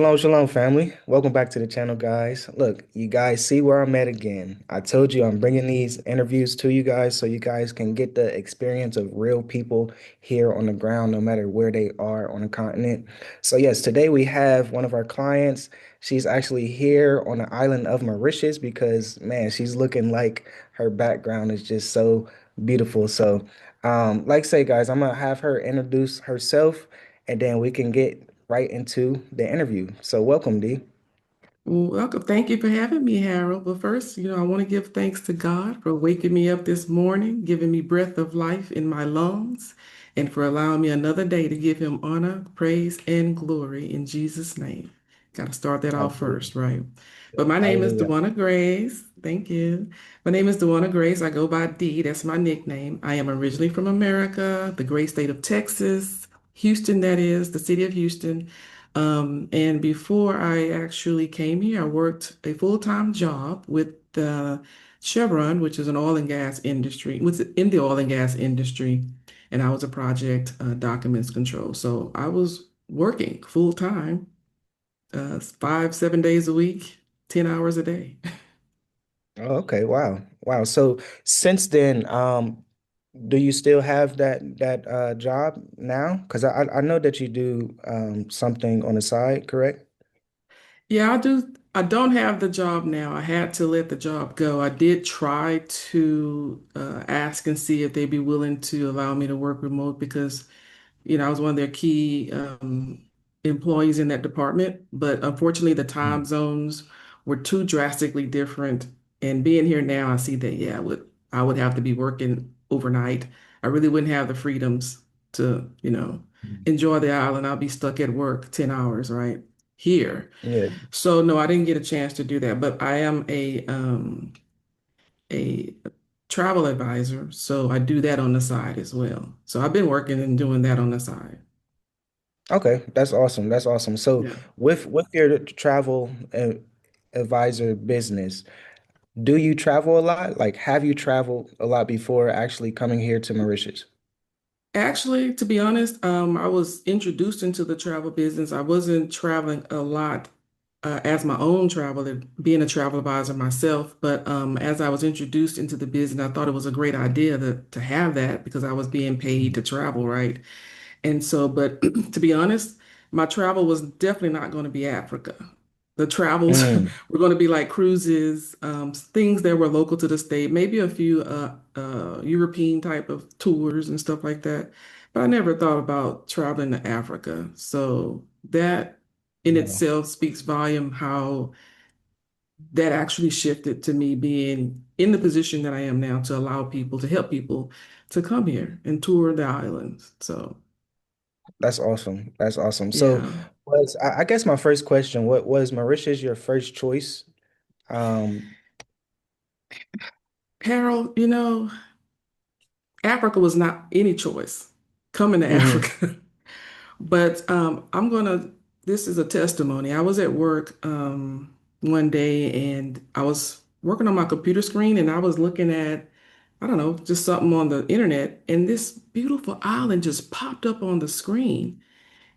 Shalom, shalom, family. Welcome back to the channel, guys. Look, you guys see where I'm at again. I told you I'm bringing these interviews to you guys so you guys can get the experience of real people here on the ground, no matter where they are on the continent. So, yes, today we have one of our clients. She's actually here on the island of Mauritius because, man, she's looking like her background is just so beautiful. So, like I say, guys, I'm gonna have her introduce herself and then we can get right into the interview. So welcome, D. Well, welcome. Thank you for having me, Harold. But first, I want to give thanks to God for waking me up this morning, giving me breath of life in my lungs, and for allowing me another day to give him honor, praise, and glory in Jesus' name. Got to start that off Absolutely. first, right? But my name is Hallelujah. Dewana Grace. Thank you. My name is Dewana Grace. I go by D. That's my nickname. I am originally from America, the great state of Texas, Houston, that is, the city of Houston. And before I actually came here, I worked a full-time job with Chevron, which is an oil and gas industry, was in the oil and gas industry, and I was a project documents control. So I was working full-time, 5, 7 days a week, 10 hours a day. Oh, okay. Wow. Wow. So since then, do you still have that job now? Because I know that you do something on the side, correct? Yeah, I do. I don't have the job now. I had to let the job go. I did try to ask and see if they'd be willing to allow me to work remote because I was one of their key employees in that department. But unfortunately, the time Mm. zones were too drastically different. And being here now, I see that, yeah, I would have to be working overnight. I really wouldn't have the freedoms to, enjoy the island. I'll be stuck at work 10 hours, right? Here. Yeah. So no, I didn't get a chance to do that, but I am a travel advisor, so I do that on the side as well. So I've been working and doing that on the side. Okay. That's awesome. That's awesome. So Yeah. with your travel advisor business, do you travel a lot? Like, have you traveled a lot before actually coming here to Mauritius? Actually, to be honest, I was introduced into the travel business. I wasn't traveling a lot as my own traveler, being a travel advisor myself. But as I was introduced into the business, I thought it was a great idea to have that because I was being paid to travel, right? And so, but to be honest, my travel was definitely not going to be Africa. The travels Mm. were going to be like cruises, things that were local to the state, maybe a few European type of tours and stuff like that. But I never thought about traveling to Africa. So that in Wow. itself speaks volume how that actually shifted to me being in the position that I am now to allow people to help people to come here and tour the islands. So That's awesome. That's awesome. So yeah. I guess my first question, what was Mauritius your first choice? Um, Harold, Africa was not any choice coming to mhm, Africa. But this is a testimony. I was at work one day and I was working on my computer screen and I was looking at, I don't know, just something on the internet, and this beautiful island just popped up on the screen.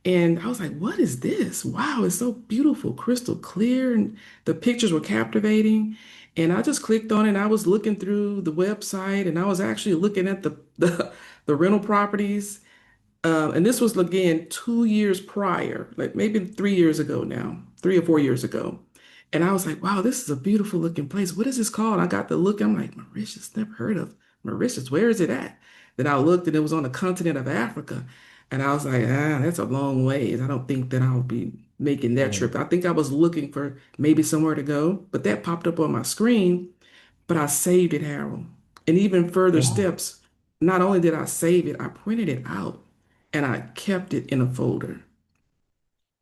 And I was like, what is this? Wow, it's so beautiful, crystal clear, and the pictures were captivating. And I just clicked on it. And I was looking through the website and I was actually looking at the rental properties. And this was again 2 years prior, like maybe 3 years ago now, 3 or 4 years ago. And I was like, wow, this is a beautiful looking place. What is this called? I got the look. I'm like, Mauritius, never heard of Mauritius. Where is it at? Then I looked and it was on the continent of Africa. And I was like, that's a long ways. I don't think that I'll be making that mm, trip. I think I was looking for maybe somewhere to go, but that popped up on my screen, but I saved it, Harold. And even further mhm, steps, not only did I save it, I printed it out and I kept it in a folder.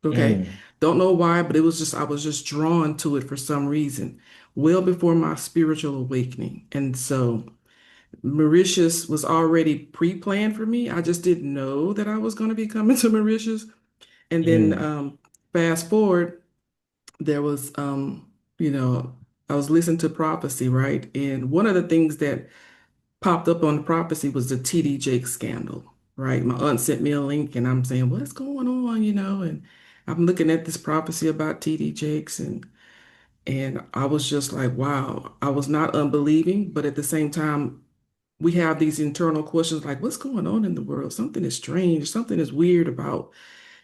Okay. mm, Don't know why, but I was just drawn to it for some reason, well before my spiritual awakening. And so Mauritius was already pre-planned for me. I just didn't know that I was going to be coming to Mauritius. And then mm, fast forward, there was, I was listening to prophecy, right? And one of the things that popped up on the prophecy was the TD Jakes scandal, right? My aunt sent me a link and I'm saying, what's going on, And I'm looking at this prophecy about TD Jakes and I was just like, wow, I was not unbelieving, but at the same time, we have these internal questions like, what's going on in the world? Something is strange, something is weird about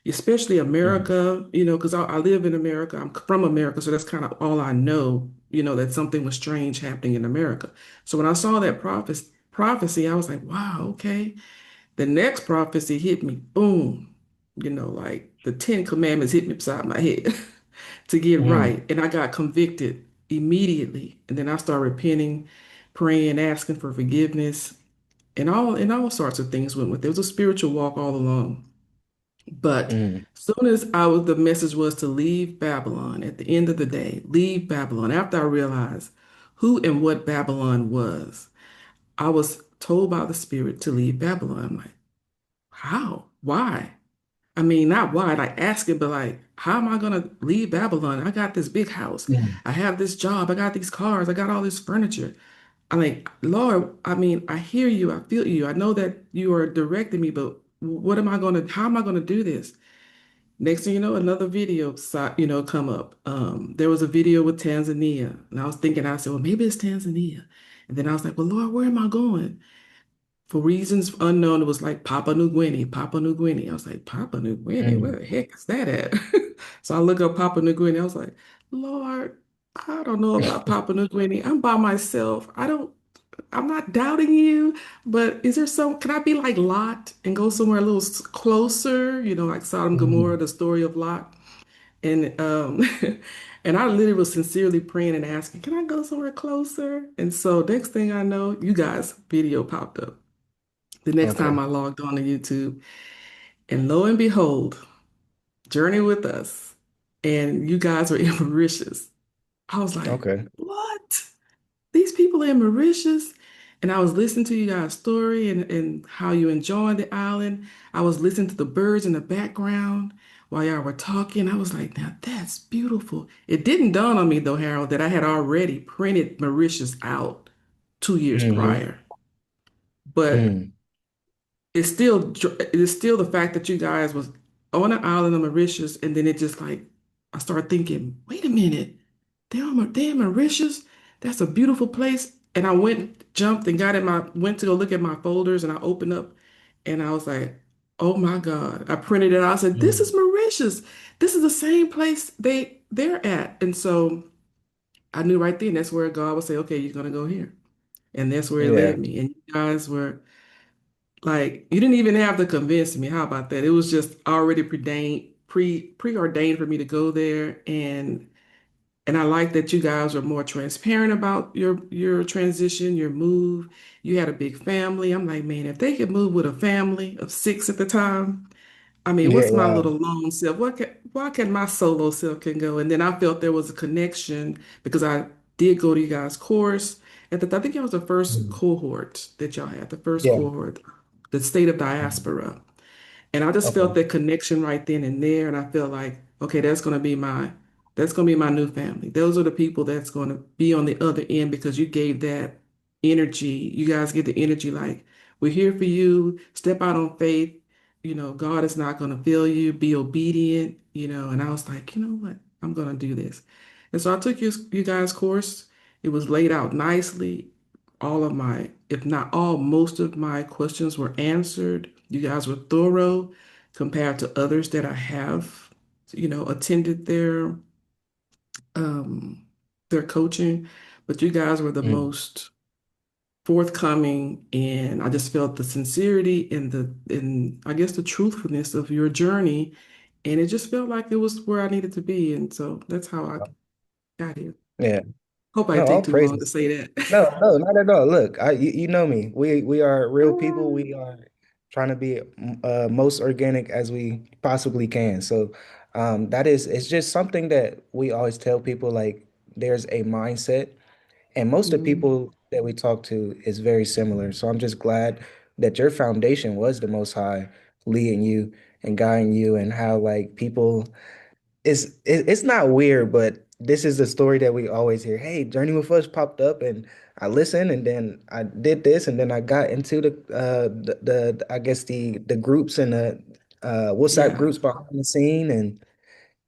especially Mhm. America, because I live in America. I'm from America, so that's kind of all I know, that something was strange happening in America. So when I saw that prophecy, I was like, wow, okay. The next prophecy hit me, boom, like the Ten Commandments hit me beside my head to get Mhm. right. And I got convicted immediately. And then I started repenting, praying, asking for forgiveness, and all sorts of things went with it. It was a spiritual walk all along. But Mhm. soon as the message was to leave Babylon at the end of the day, leave Babylon. After I realized who and what Babylon was, I was told by the Spirit to leave Babylon. I'm like, how? Why? I mean, not why, like asking, but like, how am I gonna leave Babylon? I got this big house. Mhm. I have this job. I got these cars. I got all this furniture. I'm like, Lord, I mean, I hear you. I feel you. I know that you are directing me, but how am I gonna do this? Next thing you know, another video, come up. There was a video with Tanzania, and I was thinking, I said, well, maybe it's Tanzania. And then I was like, well, Lord, where am I going? For reasons unknown, it was like Papua New Guinea, Papua New Guinea. I was like, Papua New Guinea, where Mhm. the heck is that at? So I look up Papua New Guinea. I was like, Lord, I don't know about Papua New Guinea. I'm by myself. I'm not doubting you, but can I be like Lot and go somewhere a little closer, like Sodom and Gomorrah, Mhm. the story of Lot? And and I literally was sincerely praying and asking, can I go somewhere closer? And so next thing I know, you guys' video popped up. The next time Okay. I logged on to YouTube, and lo and behold, Journey with Us, and you guys were in Mauritius. I was like, Okay. what? These people in Mauritius? And I was listening to you guys' story and how you enjoying the island. I was listening to the birds in the background while y'all were talking. I was like, now that's beautiful. It didn't dawn on me though, Harold, that I had already printed Mauritius out 2 years Mhm. prior. But Mhm. it is still the fact that you guys was on an island of Mauritius, and then it just like I started thinking, wait a minute, they're in Mauritius. That's a beautiful place. And I jumped and went to go look at my folders, and I opened up, and I was like, oh my God! I printed it out. I said, this is Mhm. Mauritius. This is the same place they're at. And so I knew right then that's where God would say, okay, you're gonna go here, and that's where He Yeah. led me. And you guys were like, you didn't even have to convince me. How about that? It was just already preordained for me to go there. And I like that you guys are more transparent about your transition, your move. You had a big family. I'm like, man, if they could move with a family of six at the time, I mean, Yeah. what's my Wow. little lone self? Why can my solo self can go? And then I felt there was a connection because I did go to you guys' course. I think it was the first Mhm. cohort that y'all had, the first Yeah. cohort, the state of Mhm. diaspora. And I just felt Okay. that connection right then and there. And I felt like, okay, that's gonna be my new family. Those are the people that's gonna be on the other end because you gave that energy. You guys get the energy like, we're here for you. Step out on faith. God is not gonna fail you. Be obedient. And I was like, you know what? I'm gonna do this. And so I took you guys' course. It was laid out nicely. If not all, most of my questions were answered. You guys were thorough compared to others that I have, attended um, their coaching, but you guys were the Mhm. most forthcoming, and I just felt the sincerity and I guess the truthfulness of your journey, and it just felt like it was where I needed to be, and so that's how I got here. Yeah. Hope I No, didn't all take too long to praises. say that. No, no, not at all. Look, you know me. We are real people. We are trying to be most organic as we possibly can. So that is it's just something that we always tell people like there's a mindset, and most of the Mhm. people that we talk to is very similar. So I'm just glad that your foundation was the Most High leading you and guiding you, and how like people it's not weird, but this is the story that we always hear. Hey, Journey with Us popped up, and I listened, and then I did this, and then I got into the I guess the groups and the WhatsApp Yeah. groups behind the scene, and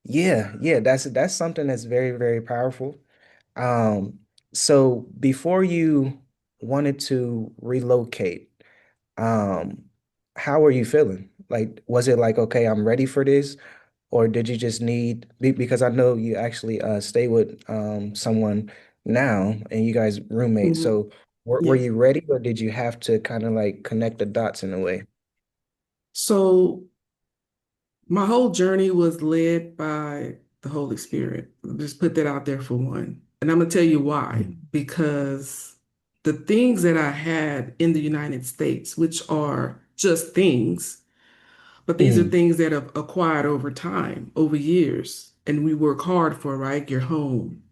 Yeah, yeah, that's something that's very, very powerful. So before you wanted to relocate, um, how were you feeling? Like, was it like, okay, I'm ready for this? Or did you just because I know you actually stay with someone now and you guys roommates. Mhm. So were Yeah. you ready or did you have to kind of like connect the dots in a way? So my whole journey was led by the Holy Spirit. Just put that out there for one. And I'm gonna tell you why. Mm, Because the things that I had in the United States, which are just things, but these are mm, things that have acquired over time, over years, and we work hard for, right? Your home,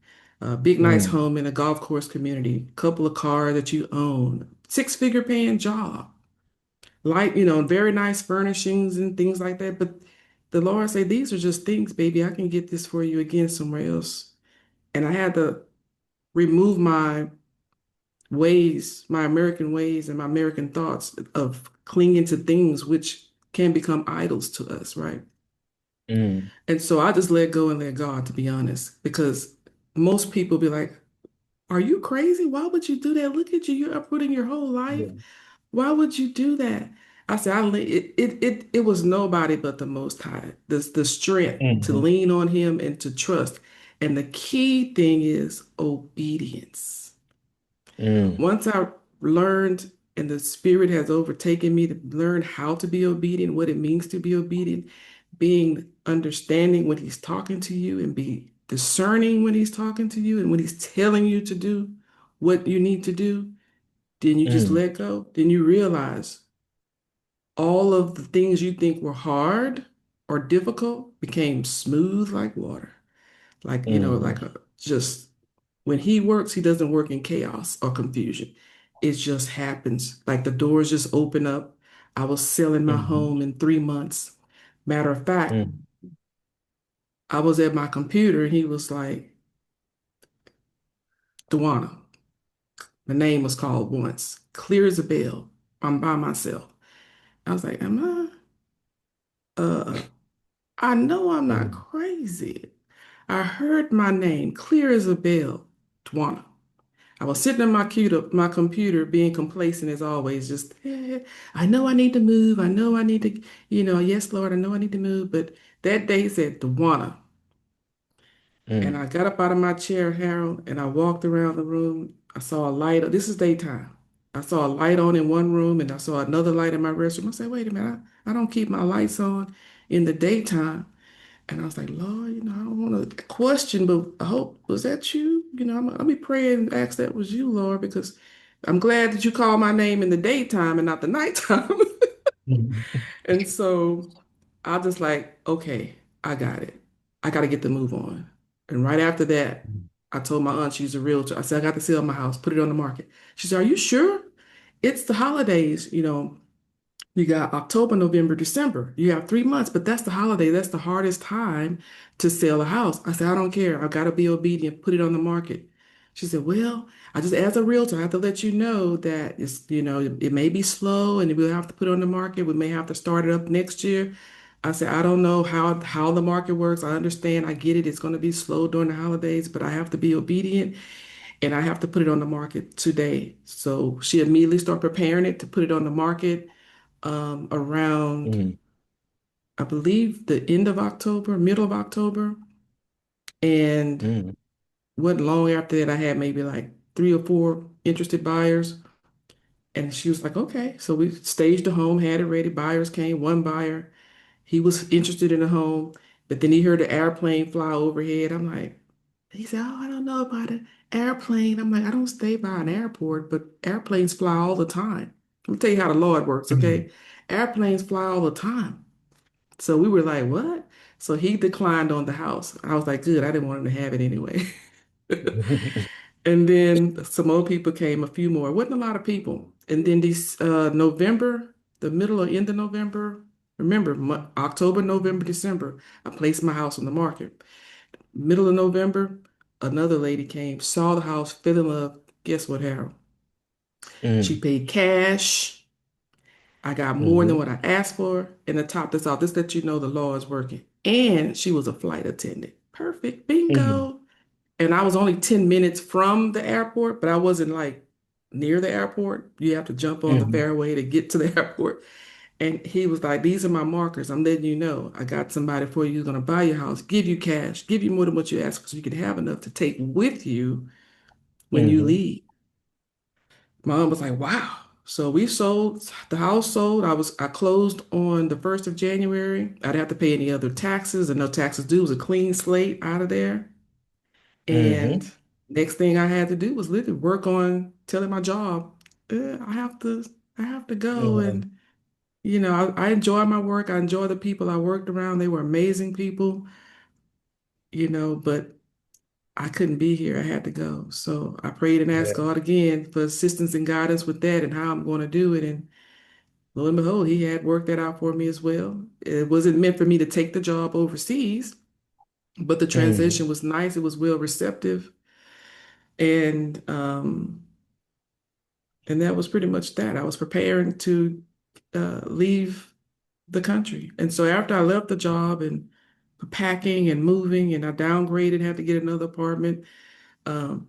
a big nice mm, home in a golf course community, couple of cars that you own, six-figure paying job, light, very nice furnishings and things like that. But the Lord said, these are just things, baby. I can get this for you again somewhere else. And I had to remove my ways, my American ways and my American thoughts of clinging to things which can become idols to us, right? mm. And so I just let go and let God, to be honest, because most people be like, are you crazy? Why would you do that? Look at you. You're uprooting your whole life. Yeah. Why would you do that? I said, it was nobody but the Most High. The strength to Hmm. lean on Him and to trust. And the key thing is obedience. Mm, Once I learned and the Spirit has overtaken me to learn how to be obedient, what it means to be obedient, being understanding when He's talking to you and be discerning when He's talking to you and when He's telling you to do what you need to do, then you just mm, let go. Then you realize all of the things you think were hard or difficult became smooth like water. Like, mm, just when he works, he doesn't work in chaos or confusion. It just happens. Like the doors just open up. I was selling my mm, home in 3 months. Matter of fact, mm, I was at my computer and he was like, Duana, the name was called once, clear as a bell. I'm by myself. I was like, am I? I know I'm not mm, crazy. I heard my name clear as a bell, Dwana. I was sitting at my computer being complacent as always, just, I know I need to move. I know I need to, yes, Lord, I know I need to move. But that day said Dwana. And I mm, got up out of my chair, Harold, and I walked around the room. I saw a light. This is daytime. I saw a light on in one room and I saw another light in my restroom. I said, wait a minute, I don't keep my lights on in the daytime. And I was like, Lord, I don't want to question, but I hope, was that you? Let me pray and ask that was you, Lord, because I'm glad that you called my name in the daytime and not the nighttime. mm, And so I just like, okay, I got it. I got to get the move on. And right after that, I told my aunt, she's a realtor. I said, I got to sell my house, put it on the market. She said, are you sure? It's the holidays, you got October, November, December. You have 3 months, but that's the holiday. That's the hardest time to sell a house. I said, I don't care. I got to be obedient. Put it on the market. She said, well, I just, as a realtor, I have to let you know that it may be slow and we'll have to put it on the market. We may have to start it up next year. I said, I don't know how the market works. I understand. I get it. It's going to be slow during the holidays, but I have to be obedient and I have to put it on the market today. So she immediately started preparing it to put it on the market around, mm, I believe, the end of October, middle of October. And mm, wasn't long after that, I had maybe like 3 or 4 interested buyers. And she was like, okay. So we staged the home, had it ready. Buyers came, one buyer. He was interested in the home, but then he heard the airplane fly overhead. I'm like, he said, oh, I don't know about an airplane. I'm like, I don't stay by an airport, but airplanes fly all the time. Let me tell you how the Lord works, mm. okay? Airplanes fly all the time. So we were like, what? So he declined on the house. I was like, good. I didn't want him to have it anyway. And then some more people came, a few more. It wasn't a lot of people. And then this November, the middle or end of November, remember, October, November, December, I placed my house on the market. Middle of November, another lady came, saw the house, fell in love. Guess what, Harold? She Mm, paid cash. I got more than mhm, what I asked for. And to top this off, this let you know the law is working. and she was a flight attendant. Perfect, Mm-hmm. bingo. And I was only 10 minutes from the airport, but I wasn't like near the airport. You have to jump on the Mm-hmm. fairway to get to the airport. And he was like, these are my markers. I'm letting you know. I got somebody for you who's going to buy your house, give you cash, give you more than what you ask so you can have enough to take with you when you Mm-hmm. leave. My mom was like, wow. So we sold, the house sold. I closed on the 1st of January. I didn't have to pay any other taxes and no taxes due. It was a clean slate out of there. And Mm-hmm. next thing I had to do was literally work on telling my job, I have to, I have to go. Yeah. And, you know, I enjoy my work. I enjoy the people I worked around. They were amazing people, you know, but I couldn't be here. I had to go. So I prayed and asked Yeah. God again for assistance and guidance with that and how I'm going to do it. And lo and behold, he had worked that out for me as well. It wasn't meant for me to take the job overseas, but the Mm-hmm. transition was nice. It was well receptive. And and that was pretty much that. I was preparing to leave the country. And so after I left the job and packing and moving and I downgraded, had to get another apartment, um,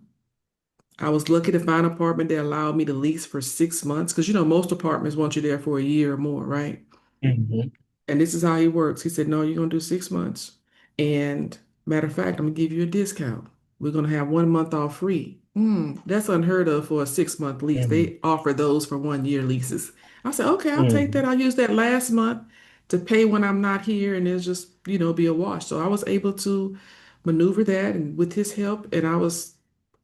I was lucky to find an apartment that allowed me to lease for 6 months because you know most apartments want you there for a year or more, right? Mm-hmm. And this is how he works. He said, no, you're going to do 6 months. And matter of fact, I'm going to give you a discount. We're going to have 1 month off free. That's unheard of for a 6 month lease. Mm-hmm. They offer those for 1 year leases. I said, okay, I'll take Mm-hmm. that. I'll use that last month to pay when I'm not here and it'll just, you know, be a wash. So I was able to maneuver that and with his help, and I was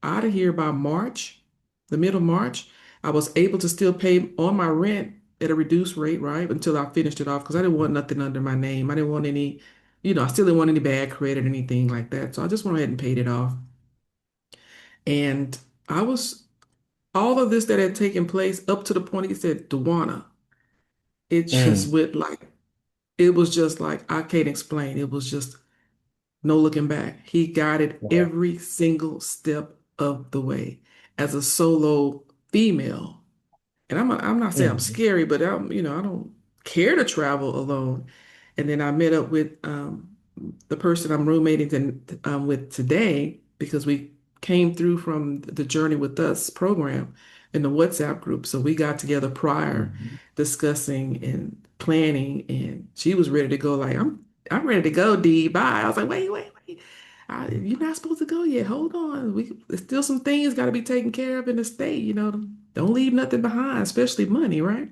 out of here by March, the middle of March. I was able to still pay on my rent at a reduced rate, right? Until I finished it off because I didn't want nothing under my name. I didn't want any, you know, I still didn't want any bad credit or anything like that. So I just went ahead and paid it off. And I was, all of this that had taken place up to the point he said, Dewana, it just Mm. went like, it was just like, I can't explain. It was just no looking back. He guided Wow. every single step of the way. As a solo female, and I'm not saying I'm Mm-hmm. scary, but you know, I don't care to travel alone. And then I met up with the person I'm roommating with today because we came through from the Journey with Us program in the WhatsApp group. So we got together prior Mm-hmm. discussing and planning, and she was ready to go. Like I'm ready to go. D bye. I was like, wait. You're not supposed to go yet. Hold on. There's still some things got to be taken care of in the state. You know, don't leave nothing behind, especially money, right?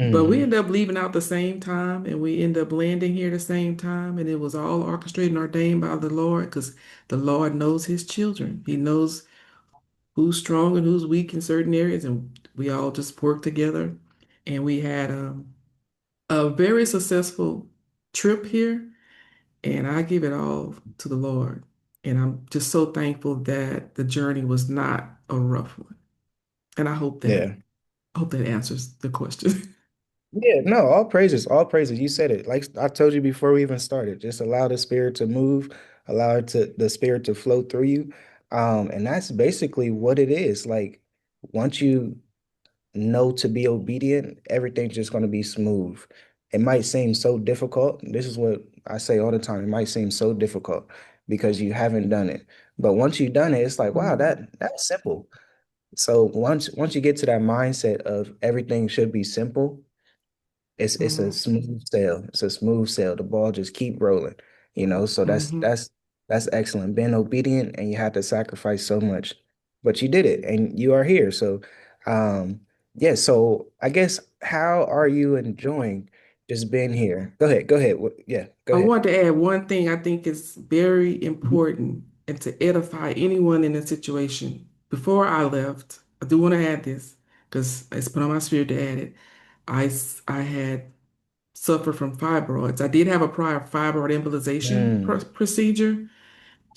But we Mm-hmm. ended up leaving out the same time and we ended up landing here the same time. And it was all orchestrated and ordained by the Lord because the Lord knows his children. He knows who's strong and who's weak in certain areas. And we all just worked together. And we had a very successful trip here. And I give it all to the Lord. And I'm just so thankful that the journey was not a rough one. And Yeah. I hope that answers the question. Yeah, no, all praises, all praises. You said it. Like I told you before we even started, just allow the spirit to move, allow it to the spirit to flow through you. And that's basically what it is. Like once you know to be obedient, everything's just going to be smooth. It might seem so difficult. This is what I say all the time. It might seem so difficult because you haven't done it. But once you've done it, it's like, wow, Mhm. that's simple. So once you get to that mindset of everything should be simple, it's a Mhm. smooth sail. It's a smooth sail. The ball just keep rolling, So that's Mhm. that's that's excellent. Being obedient and you had to sacrifice so much, but you did it and you are here. So, yeah. So I guess how are you enjoying just being here? Go ahead. Go ahead. Yeah. Go I ahead. want to add one thing I think is very important and to edify anyone in a situation. Before I left, I do want to add this because it's put on my spirit to add it. I had suffered from fibroids. I did have a prior fibroid embolization Mm, procedure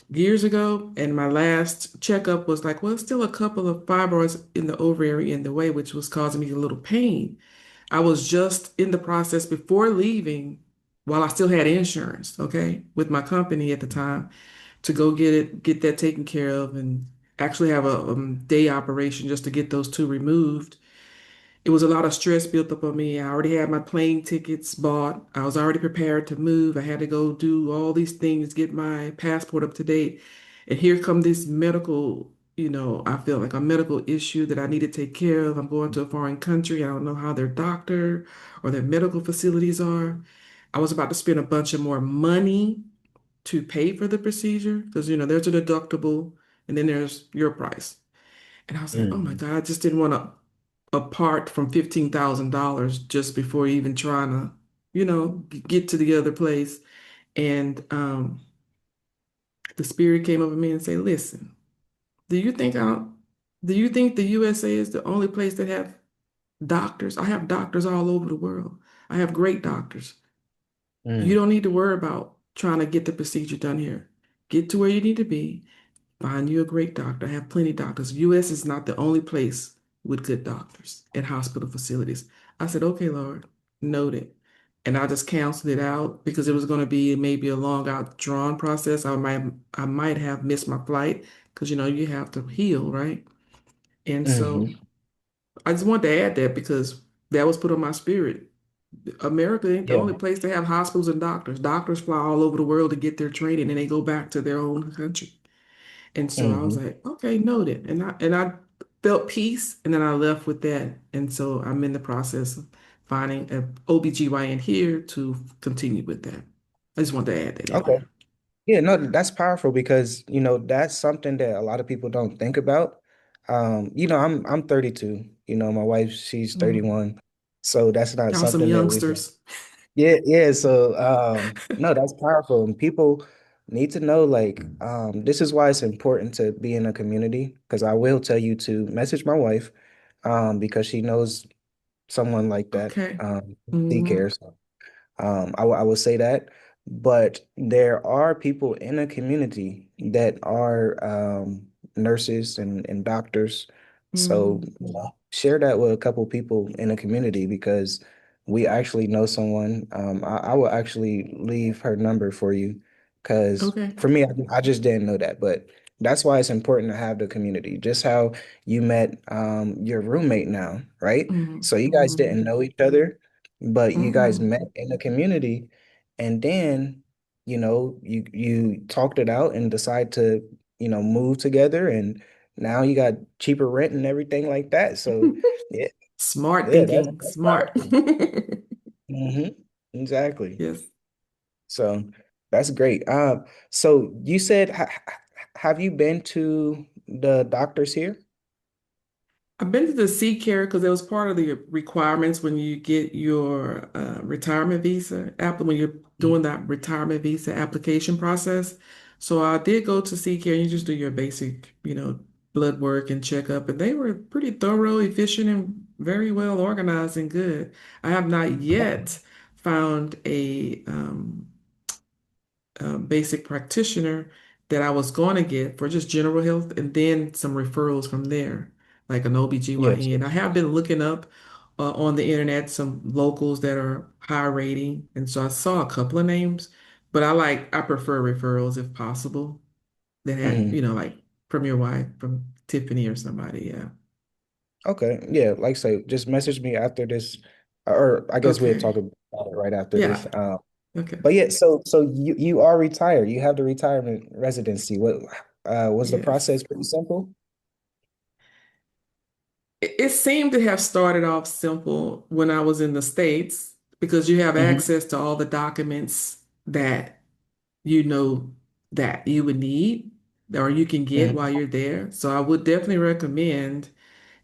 years ago, and my last checkup was like, well, still a couple of fibroids in the ovary in the way, which was causing me a little pain. I was just in the process before leaving, while I still had insurance, okay, with my company at the time, to go get that taken care of, and actually have a day operation just to get those two removed. it was a lot of stress built up on me. I already had my plane tickets bought. I was already prepared to move. I had to go do all these things, get my passport up to date. And here come this medical, I feel like a medical issue that I need to take care of. I'm going to a foreign country. I don't know how their doctor or their medical facilities are. I was about to spend a bunch of more money to pay for the procedure because, there's a deductible and then there's your price. And I was like, oh my Mm, God, I just didn't want to apart from $15,000 just before even trying to, get to the other place. And the spirit came over me and said, listen, do you think I do you think the USA is the only place that have doctors? I have doctors all over the world. I have great doctors. You mm, don't need to worry about trying to get the procedure done here. Get to where you need to be. Find you a great doctor. I have plenty of doctors. US is not the only place with good doctors and hospital facilities. I said, okay, Lord, noted. And I just canceled it out because it was going to be maybe a long out drawn process. I might have missed my flight because you have to heal, right? And so mm. I just wanted to add that because that was put on my spirit. America ain't the Yeah. only place to have hospitals and doctors. Doctors fly all over the world to get their training and they go back to their own country. And so I was Hmm. like, okay, noted. And I felt peace and then I left with that. And so I'm in the process of finding a OBGYN here to continue with that. I just wanted to add that in Okay. there. Yeah, no, that's powerful because, that's something that a lot of people don't think about. I'm 32. My wife, she's Mm. 31. So that's not Y'all some something that we can. youngsters. Yeah, yeah. So no, that's powerful. And people need to know like this is why it's important to be in a community because I will tell you to message my wife because she knows someone like that. Okay. He Hmm. cares. I will say that, but there are people in a community that are nurses and doctors. So, Hmm. share that with a couple people in a community because we actually know someone. I will actually leave her number for you because Okay. for me, I just didn't know that, but that's why it's important to have the community. Just how you met your roommate now, right? Hmm. So you guys Hmm. didn't know each other but you guys Hmm. met in the community and then you talked it out and decide to move together and now you got cheaper rent and everything like that so yeah, Smart yeah, that's thinking. that's Smart. powerful. Hmm. Exactly. Yes. So that's great. So you said have you been to the doctors here? I've been to the Sea Care because it was part of the requirements when you get your retirement visa app when you're doing that retirement visa application process. So I did go to Sea Care and you just do your basic, blood work and checkup, and they were pretty thorough, efficient, and very well organized and good. I have not yet found a basic practitioner that I was going to get for just general health and then some referrals from there, like an Yes. OBGYN. I have been looking up on the internet some locals that are high rating. And so I saw a couple of names, but I prefer referrals if possible that had, Hmm. like from your wife, from Tiffany or somebody. Yeah. Okay. Yeah, like I say, just message me after this, or I guess we'll talk Okay. about it right after Yeah. this. Okay. But yeah, so you are retired. You have the retirement residency. What was the Yes. process pretty simple? It seemed to have started off simple when I was in the States because you have Hmm. access to all the documents that you know that you would need or you can get Hmm. while you're there. So I would definitely recommend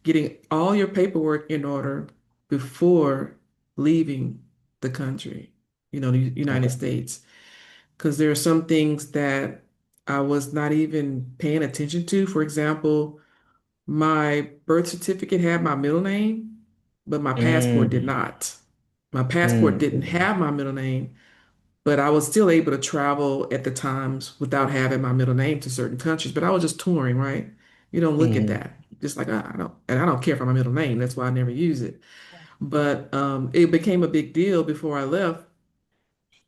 getting all your paperwork in order before leaving the country, the United Okay. States, because there are some things that I was not even paying attention to. For example, my birth certificate had my middle name, but my passport did Mm, not. My passport didn't mm, have my middle name, but I was still able to travel at the times without having my middle name to certain countries. But I was just touring, right? You don't look at mm, that. Just like I don't, and I don't care for my middle name. That's why I never use it. But it became a big deal before I left,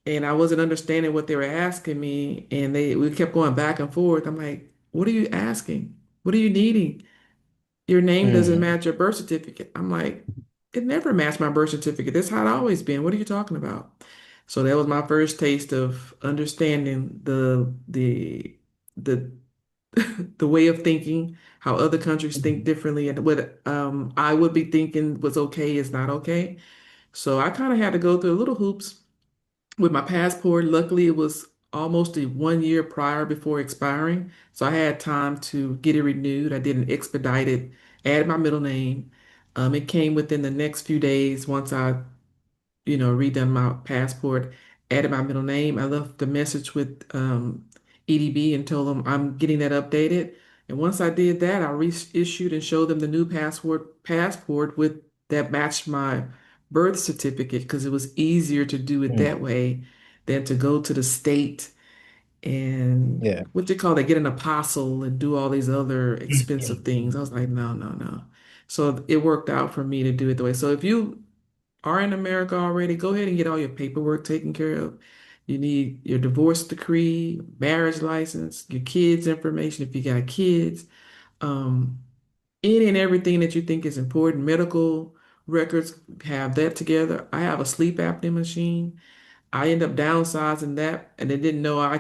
and I wasn't understanding what they were asking me, and we kept going back and forth. I'm like, what are you asking? What are you needing? Your name doesn't mm, match your birth certificate. I'm like, it never matched my birth certificate. That's how it always been. What are you talking about? So that was my first taste of understanding the the way of thinking, how other countries think Mhm. differently, and what I would be thinking was okay is not okay. So I kind of had to go through little hoops with my passport. Luckily, it was almost a 1 year prior before expiring, so I had time to get it renewed. I didn't expedite it, added my middle name. It came within the next few days once I redone my passport, added my middle name. I left the message with EDB and told them I'm getting that updated. And once I did that, I reissued and showed them the new passport with that matched my birth certificate because it was easier to do it Mm. that way than to go to the state and Yeah. what they call they get an apostle and do all these other expensive things. I Mhm. was like, no, no, no. So it worked out for me to do it the way. So if you are in America already, go ahead and get all your paperwork taken care of. You need your divorce decree, marriage license, your kids' information if you got kids, um, any and everything that you think is important, medical records, have that together. I have a sleep apnea machine. I end up downsizing that, and they didn't know I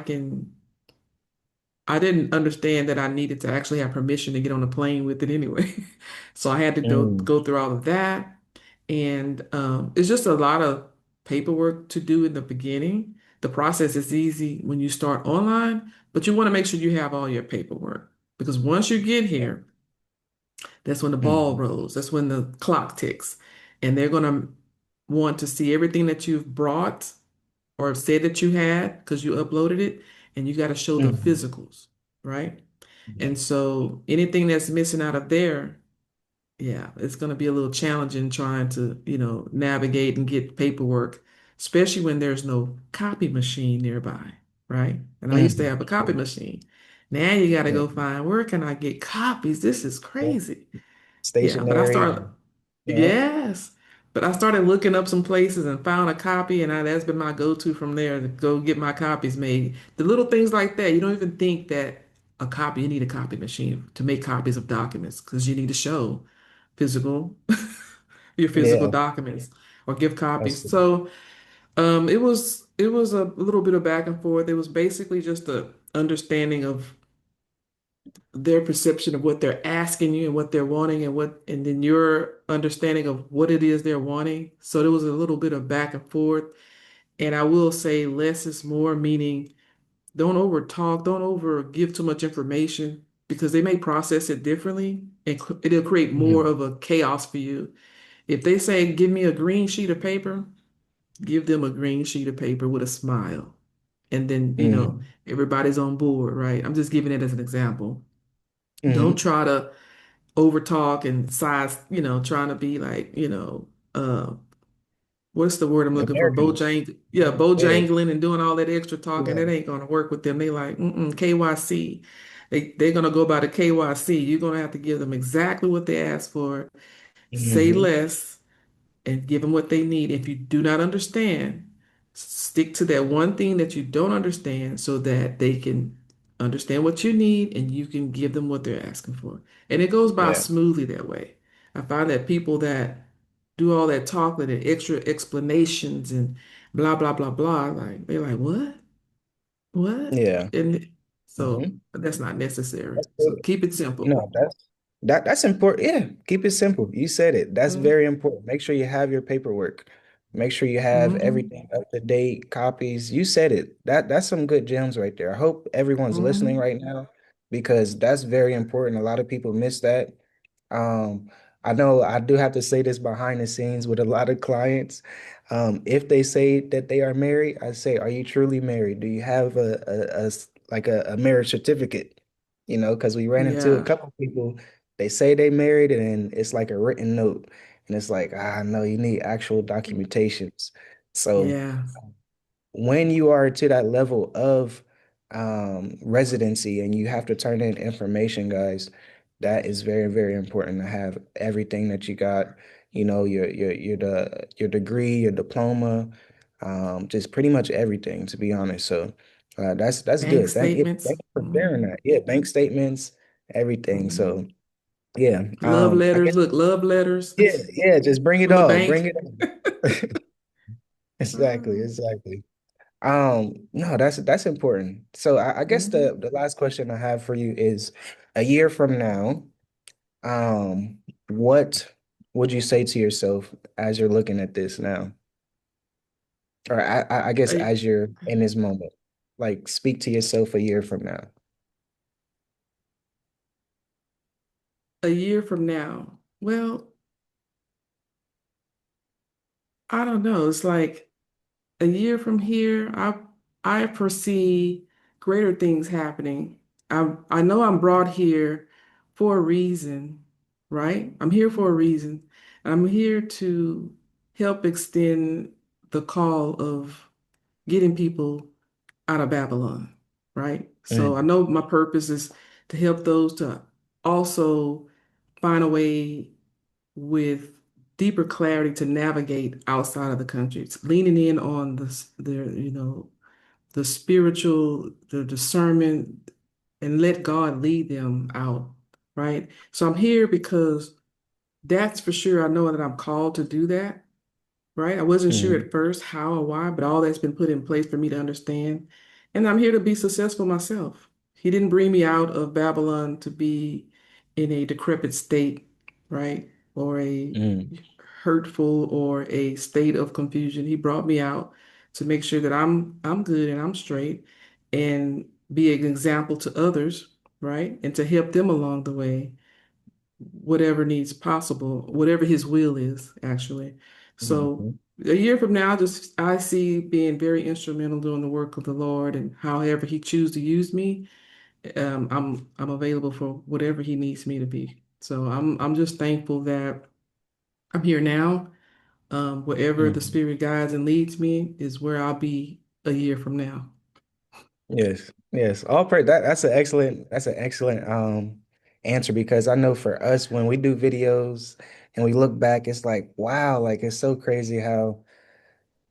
didn't understand that I needed to actually have permission to get on a plane with it anyway. So I had to Mm. go through all of that. And it's just a lot of paperwork to do in the beginning. The process is easy when you start online, but you want to make sure you have all your paperwork because once you get here, that's when the ball Mhm. rolls. That's when the clock ticks. And they're going to want to see everything that you've brought or said that you had because you uploaded it, and you got to show the Mhm. physicals, right? Yeah. And so anything that's missing out of there, yeah, it's going to be a little challenging trying to, navigate and get paperwork, especially when there's no copy machine nearby, right? And I used to Mhm. have a copy machine. Now you got to Yeah. go find where can I get copies? This is Yeah. crazy. Yeah, but I Stationary. started, And, yeah. yes, but I started looking up some places and found a copy, and that's been my go-to from there to go get my copies made. The little things like that, you don't even think that you need a copy machine to make copies of documents because you need to show physical, your physical Yeah. documents or give That's copies. good. So it was a little bit of back and forth. It was basically just a understanding of their perception of what they're asking you and what they're wanting and then your understanding of what it is they're wanting. So there was a little bit of back and forth. And I will say less is more, meaning don't over talk, don't over give too much information because they may process it differently and it'll create more Mhm. of a chaos for you. If they say, give me a green sheet of paper, give them a green sheet of paper with a smile. And then, Mhm. everybody's on board, right? I'm just giving it as an example. Don't Mhm. try to over talk and size, trying to be like, what's the word I'm looking for? American. Yeah, Yeah. bojangling and doing all that extra talking. Yeah. That ain't gonna work with them. They like, KYC. They're gonna go by the KYC. You're gonna have to give them exactly what they ask for. Say Mhm. less and give them what they need. If you do not understand, stick to that one thing that you don't understand so that they can understand what you need and you can give them what they're asking for. And it goes by Yeah. smoothly that way. I find that people that do all that talking and extra explanations and blah blah blah blah, like they're like, what? What? Yeah. And so Mhm. that's not necessary. That's So good. keep it simple. No, that's important. Yeah, keep it simple. You said it. That's very important. Make sure you have your paperwork. Make sure you have Mm-hmm. everything up to date, copies. You said it. That's some good gems right there. I hope everyone's listening Mm-hmm. right now because that's very important. A lot of people miss that. Um, I know I do have to say this behind the scenes with a lot of clients. If they say that they are married, I say, are you truly married? Do you have like a marriage certificate? Because we ran into a Yeah. couple people, they say they married and it's like a written note. And it's like, no, you need actual documentations. So Yeah. when you are to that level of residency and you have to turn in information, guys, that is very, very important to have everything that you got, your degree, your diploma, just pretty much everything, to be honest. So that's Bank good. Thank you statements. for sharing that. Yeah, bank statements, everything. Mm-hmm. So Yeah. Love I guess letters, look, love letters yeah, just bring it from the all. Bring bank. it on. Exactly, Mm, exactly. No, that's important. So I guess mhm. the last question I have for you is a year from now, what would you say to yourself as you're looking at this now? Or I guess A, as you're in this moment, like speak to yourself a year from now. a year from now. Well, I don't know. It's like a year from here, I foresee greater things happening. I know I'm brought here for a reason, right? I'm here for a reason. I'm here to help extend the call of getting people out of Babylon, right? So I Mm, know my purpose is to help those to also find a way with deeper clarity to navigate outside of the country. It's leaning in on the spiritual, the discernment, and let God lead them out, right? So I'm here because that's for sure. I know that I'm called to do that, right? I wasn't sure mm, at first how or why, but all that's been put in place for me to understand. And I'm here to be successful myself. He didn't bring me out of Babylon to be in a decrepit state, right? Or a mm, hurtful or a state of confusion. He brought me out to make sure that I'm good and I'm straight and be an example to others, right? And to help them along the way whatever needs possible, whatever his will is, actually. So mhm. a year from now, just I see being very instrumental doing the work of the Lord and however he chooses to use me, I'm available for whatever he needs me to be. So I'm just thankful that I'm here now. Wherever the Mhm. Spirit guides and leads me is where I'll be a year from now. Yes, yes. All praise that's an excellent answer because I know for us when we do videos and we look back, it's like, wow, like it's so crazy how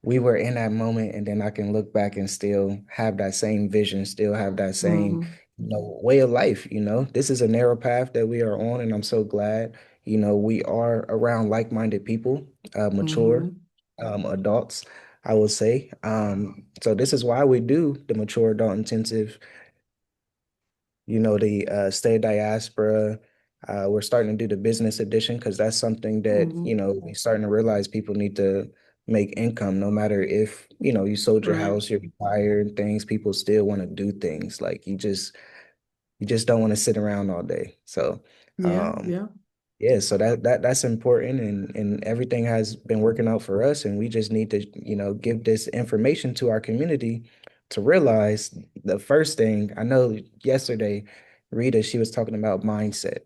we were in that moment and then I can look back and still have that same vision, still have that same, Hmm. way of life, you know. This is a narrow path that we are on and I'm so glad, we are around like-minded people, mature Hmm. adults, I would say. So this is why we do the mature adult intensive, the state diaspora. We're starting to do the business edition because that's something that, Hmm. we're starting to realize people need to make income no matter if, you sold your Right. house, you're retired, things, people still want to do things. Like you just don't want to sit around all day. So Yeah. um Yeah. yeah, so that's important and everything has been working out for us and we just need to, give this information to our community to realize the first thing. I know yesterday Rita, she was talking about mindset.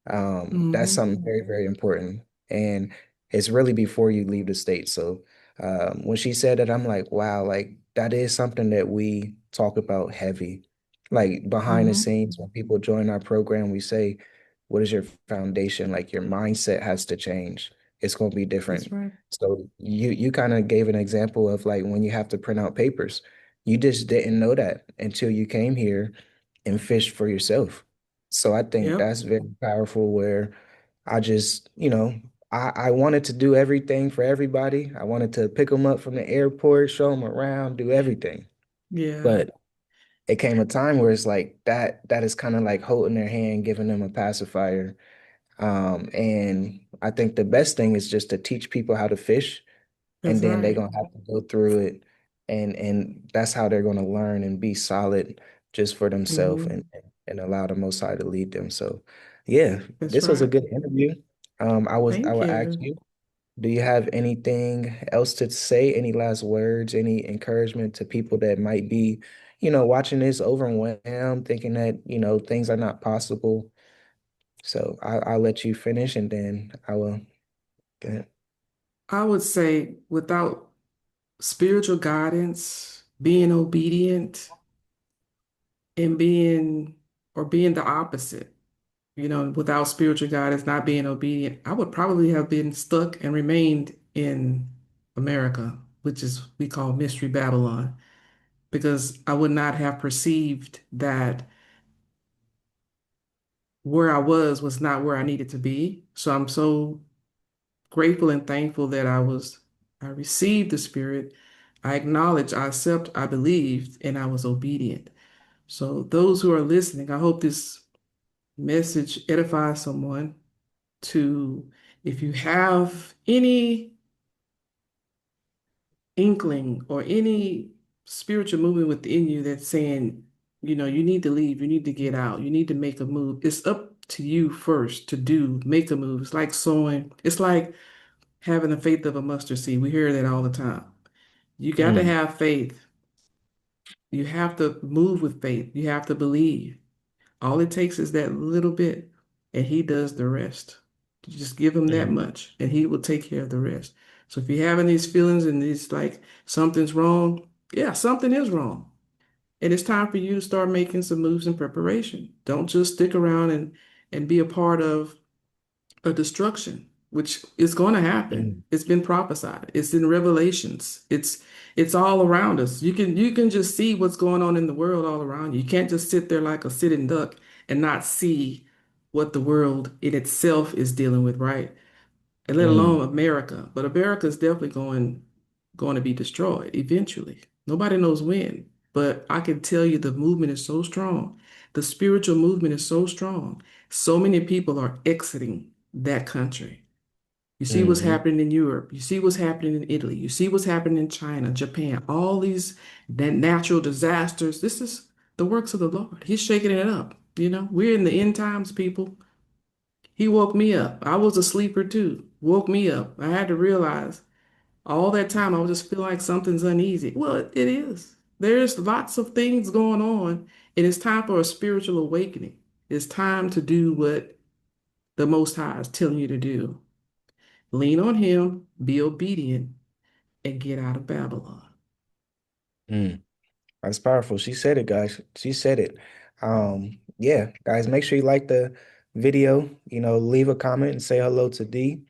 That's Hmm. something very, very important. And it's really before you leave the state. So when she said that, I'm like, wow, like that is something that we talk about heavy. Like behind the Hmm. scenes, when people join our program, we say, what is your foundation? Like your mindset has to change. It's going to be That's different. right. So you kind of gave an example of like when you have to print out papers. You just didn't know that until you came here and fished for yourself. So I think Yep. that's very powerful where I just, I wanted to do everything for everybody. I wanted to pick them up from the airport, show them around, do everything. Yeah. But it came a time where it's like that is kind of like holding their hand, giving them a pacifier. And I think the best thing is just to teach people how to fish and That's then they're right. gonna have to go through it and that's how they're gonna learn and be solid just for themselves Hmm. and allow the Most High to lead them. So yeah, That's this was a right. good interview. I Thank will ask you. you, do you have anything else to say? Any last words, any encouragement to people that might be, watching this overwhelmed, thinking that, things are not possible? So I'll let you finish and then I will. Go ahead. I would say without spiritual guidance, being obedient and being the opposite, without spiritual guidance, not being obedient, I would probably have been stuck and remained in America, which is we call Mystery Babylon, because I would not have perceived that where I was not where I needed to be. So I'm so grateful and thankful that I received the Spirit. I acknowledge, I accept, I believed, and I was obedient. So those who are listening, I hope this message edifies someone to, if you have any inkling or any spiritual movement within you that's saying, you need to leave, you need to get out, you need to make a move. It's up to you first to make a move. It's like sowing, it's like having the faith of a mustard seed. We hear that all the time. You got to Mm, have faith. You have to move with faith. You have to believe. All it takes is that little bit, and he does the rest. You just give him that mm, much, and he will take care of the rest. So if you're having these feelings and it's like something's wrong, yeah, something is wrong. And it's time for you to start making some moves in preparation. Don't just stick around and be a part of a destruction, which is going to happen. mm, It's been prophesied. It's in Revelations. It's all around us. You can just see what's going on in the world all around you. You can't just sit there like a sitting duck and not see what the world in itself is dealing with, right? And let alone mm, America. But America is definitely going to be destroyed eventually. Nobody knows when, but I can tell you the movement is so strong. The spiritual movement is so strong. So many people are exiting that country. You see what's mm, happening in Europe. You see what's happening in Italy. You see what's happening in China, Japan, all these natural disasters. This is the works of the Lord. He's shaking it up. We're in the end times, people. He woke me up. I was a sleeper too. Woke me up. I had to realize all that time I was just feel like something's uneasy. Well, it is. There's lots of things going on, and it's time for a spiritual awakening. It's time to do what the Most High is telling you to do. Lean on Him, be obedient, and get out of Babylon. mm. That's powerful. She said it, guys. She said it. Yeah, guys, make sure you like the video, leave a comment and say hello to D.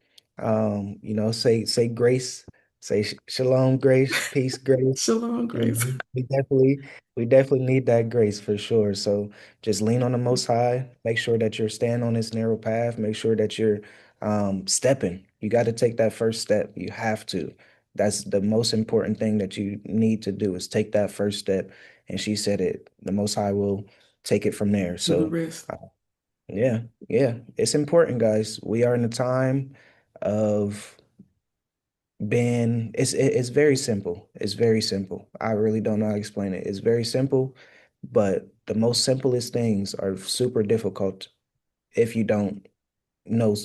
Say grace, say shalom, grace, peace, grace. Shalom, You grace. know, we definitely need that grace for sure. So just lean on the Most High. Make sure that you're staying on this narrow path. Make sure that you're stepping. You got to take that first step. You have to. That's the most important thing that you need to do is take that first step. And she said it. The Most High will take it from there. Do the So rest. yeah, yeah, it's important, guys. We are in a time of it's very simple. It's very simple. I really don't know how to explain it. It's very simple, but the most simplest things are super difficult if you don't know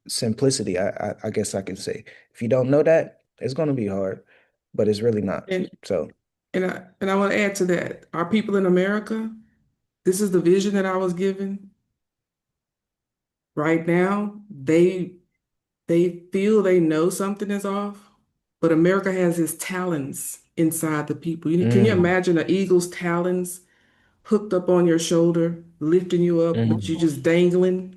simplicity. I guess I can say if you don't know that, it's going to be hard, but it's really not. And So, and I want to add to that. Our people in America, this is the vision that I was given. Right now, they feel they know something is off, but America has its talons inside the people. Can you mm, imagine an eagle's talons hooked up on your shoulder, lifting you up, but you mm, just dangling?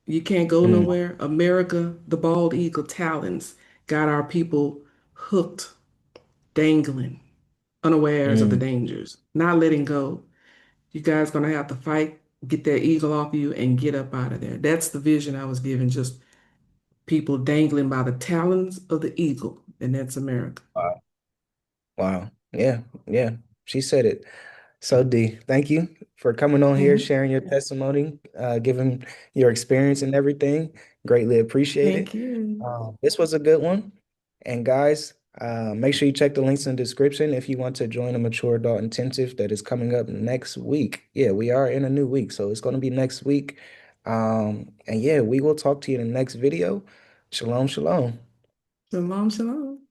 You can't go mm, nowhere. America, the bald eagle talons got our people hooked, dangling, unawares of the mm. dangers, not letting go. You guys gonna have to fight, get that eagle off you, and get up out of there. That's the vision I was given, just people dangling by the talons of the eagle, and that's America. Wow. Wow. Yeah, yeah. She said it. So D, thank you for coming on here, Mhm. sharing your testimony, giving your experience and everything. Greatly appreciate Thank it. you. This was a good one. And guys, make sure you check the links in the description if you want to join a mature adult intensive that is coming up next week. Yeah, we are in a new week, so it's going to be next week. And yeah, we will talk to you in the next video. Shalom, shalom. Shalom, shalom.